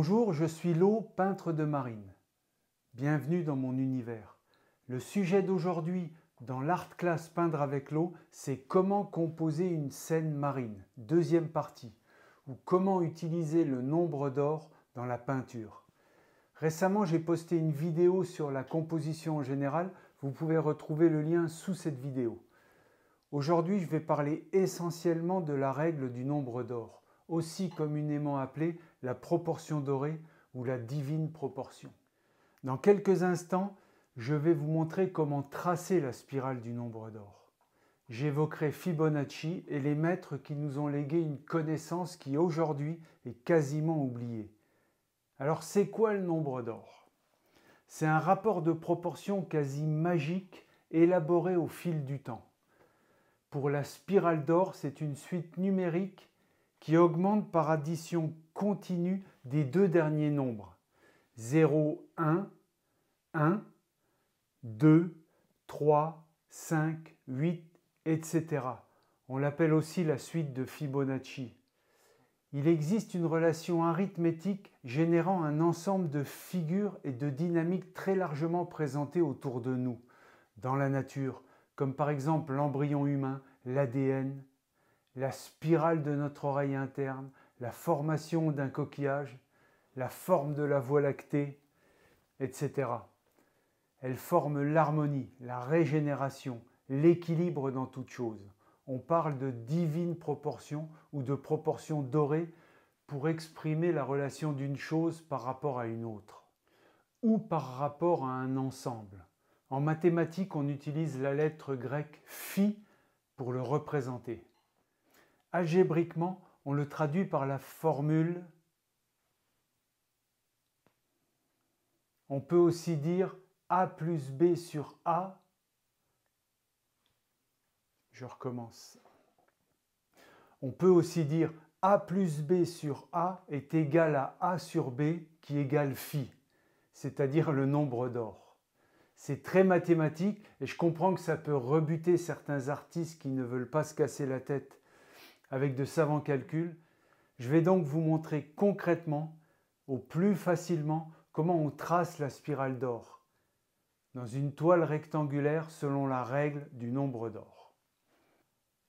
Bonjour, je suis Lo, peintre de marine. Bienvenue dans mon univers. Le sujet d'aujourd'hui dans l'Art Class Peindre avec Lo, c'est comment composer une scène marine, deuxième partie, ou comment utiliser le nombre d'or dans la peinture. Récemment, j'ai posté une vidéo sur la composition en général, vous pouvez retrouver le lien sous cette vidéo. Aujourd'hui, je vais parler essentiellement de la règle du nombre d'or, aussi communément appelée la proportion dorée ou la divine proportion. Dans quelques instants, je vais vous montrer comment tracer la spirale du nombre d'or. J'évoquerai Fibonacci et les maîtres qui nous ont légué une connaissance qui aujourd'hui est quasiment oubliée. Alors c'est quoi le nombre d'or? C'est un rapport de proportion quasi magique élaboré au fil du temps. Pour la spirale d'or, c'est une suite numérique qui augmente par addition continue des deux derniers nombres. 0, 1, 1, 2, 3, 5, 8, etc. On l'appelle aussi la suite de Fibonacci. Il existe une relation arithmétique générant un ensemble de figures et de dynamiques très largement présentées autour de nous, dans la nature, comme par exemple l'embryon humain, l'ADN, la spirale de notre oreille interne, la formation d'un coquillage, la forme de la Voie lactée, etc. Elles forment l'harmonie, la régénération, l'équilibre dans toute chose. On parle de divine proportion ou de proportion dorée pour exprimer la relation d'une chose par rapport à une autre, ou par rapport à un ensemble. En mathématiques, on utilise la lettre grecque phi pour le représenter. Algébriquement, on le traduit par la formule. On peut aussi dire A plus B sur A. Je recommence. On peut aussi dire A plus B sur A est égal à A sur B qui égale phi, c'est-à-dire le nombre d'or. C'est très mathématique et je comprends que ça peut rebuter certains artistes qui ne veulent pas se casser la tête avec de savants calculs. Je vais donc vous montrer concrètement, au plus facilement, comment on trace la spirale d'or dans une toile rectangulaire selon la règle du nombre d'or.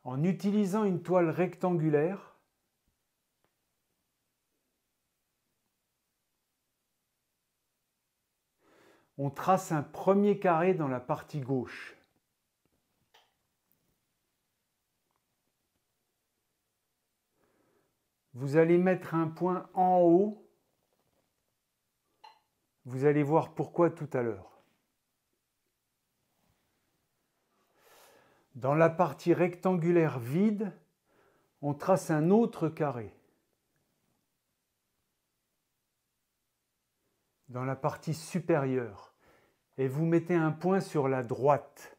En utilisant une toile rectangulaire, on trace un premier carré dans la partie gauche. Vous allez mettre un point en haut. Vous allez voir pourquoi tout à l'heure. Dans la partie rectangulaire vide, on trace un autre carré. Dans la partie supérieure. Et vous mettez un point sur la droite.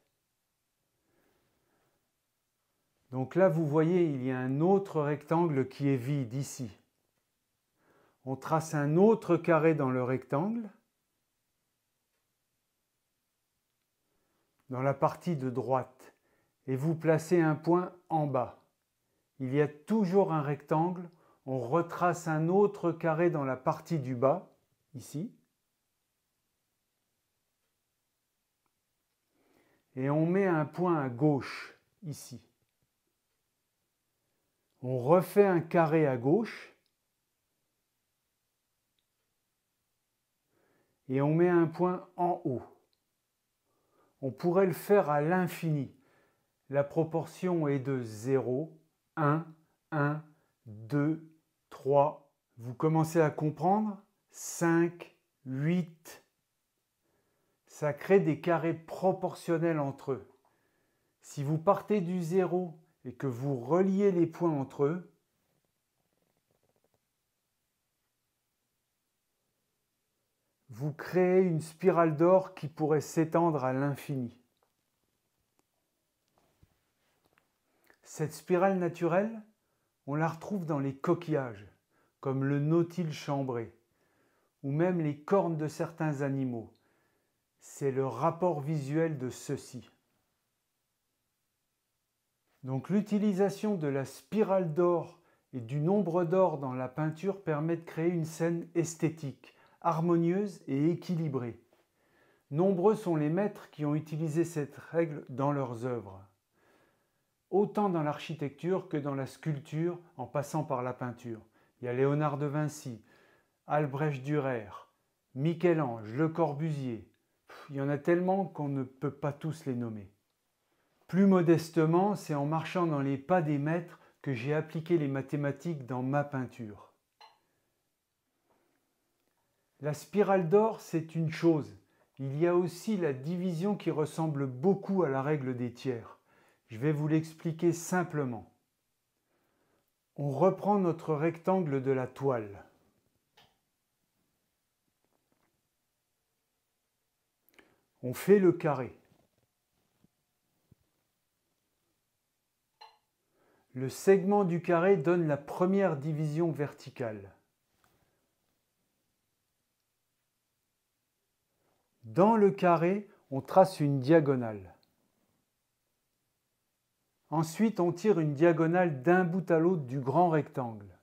Donc là, vous voyez, il y a un autre rectangle qui est vide ici. On trace un autre carré dans le rectangle. Dans la partie de droite. Et vous placez un point en bas. Il y a toujours un rectangle. On retrace un autre carré dans la partie du bas, ici. Et on met un point à gauche, ici. On refait un carré à gauche. Et on met un point en haut. On pourrait le faire à l'infini. La proportion est de 0, 1, 1, 2, 3. Vous commencez à comprendre? 5, 8. Ça crée des carrés proportionnels entre eux. Si vous partez du 0 et que vous reliez les points entre eux, vous créez une spirale d'or qui pourrait s'étendre à l'infini. Cette spirale naturelle, on la retrouve dans les coquillages, comme le nautile chambré, ou même les cornes de certains animaux. C'est le rapport visuel de ceux-ci. Donc l'utilisation de la spirale d'or et du nombre d'or dans la peinture permet de créer une scène esthétique, harmonieuse et équilibrée. Nombreux sont les maîtres qui ont utilisé cette règle dans leurs œuvres, autant dans l'architecture que dans la sculpture en passant par la peinture. Il y a Léonard de Vinci, Albrecht Dürer, Michel-Ange, Le Corbusier. Il y en a tellement qu'on ne peut pas tous les nommer. Plus modestement, c'est en marchant dans les pas des maîtres que j'ai appliqué les mathématiques dans ma peinture. La spirale d'or, c'est une chose. Il y a aussi la division qui ressemble beaucoup à la règle des tiers. Je vais vous l'expliquer simplement. On reprend notre rectangle de la toile. On fait le carré. Le segment du carré donne la première division verticale. Dans le carré, on trace une diagonale. Ensuite, on tire une diagonale d'un bout à l'autre du grand rectangle.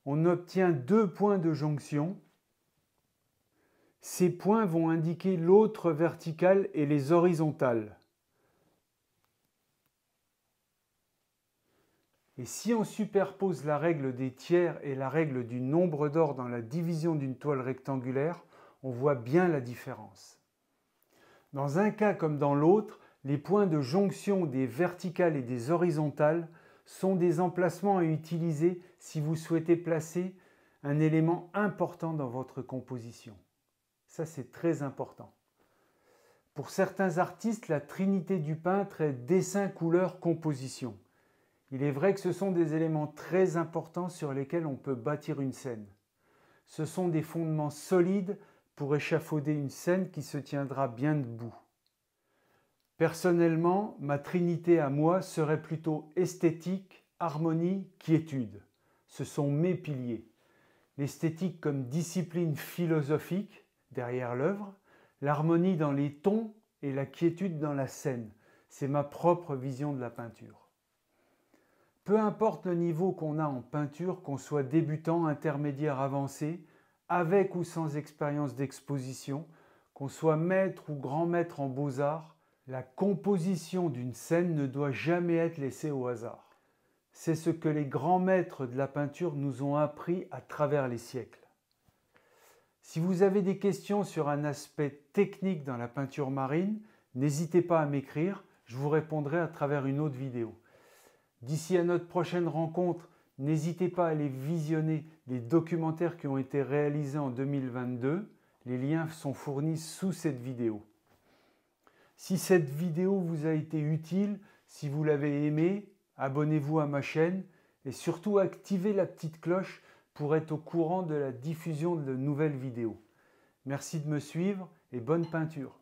On obtient 2 points de jonction. Ces points vont indiquer l'autre verticale et les horizontales. Et si on superpose la règle des tiers et la règle du nombre d'or dans la division d'une toile rectangulaire, on voit bien la différence. Dans un cas comme dans l'autre, les points de jonction des verticales et des horizontales sont des emplacements à utiliser si vous souhaitez placer un élément important dans votre composition. Ça, c'est très important. Pour certains artistes, la trinité du peintre est dessin, couleur, composition. Il est vrai que ce sont des éléments très importants sur lesquels on peut bâtir une scène. Ce sont des fondements solides pour échafauder une scène qui se tiendra bien debout. Personnellement, ma trinité à moi serait plutôt esthétique, harmonie, quiétude. Ce sont mes piliers. L'esthétique comme discipline philosophique derrière l'œuvre, l'harmonie dans les tons et la quiétude dans la scène. C'est ma propre vision de la peinture. Peu importe le niveau qu'on a en peinture, qu'on soit débutant, intermédiaire, avancé, avec ou sans expérience d'exposition, qu'on soit maître ou grand maître en beaux-arts, la composition d'une scène ne doit jamais être laissée au hasard. C'est ce que les grands maîtres de la peinture nous ont appris à travers les siècles. Si vous avez des questions sur un aspect technique dans la peinture marine, n'hésitez pas à m'écrire, je vous répondrai à travers une autre vidéo. D'ici à notre prochaine rencontre, n'hésitez pas à aller visionner les documentaires qui ont été réalisés en 2022. Les liens sont fournis sous cette vidéo. Si cette vidéo vous a été utile, si vous l'avez aimée, abonnez-vous à ma chaîne et surtout activez la petite cloche pour être au courant de la diffusion de nouvelles vidéos. Merci de me suivre et bonne peinture.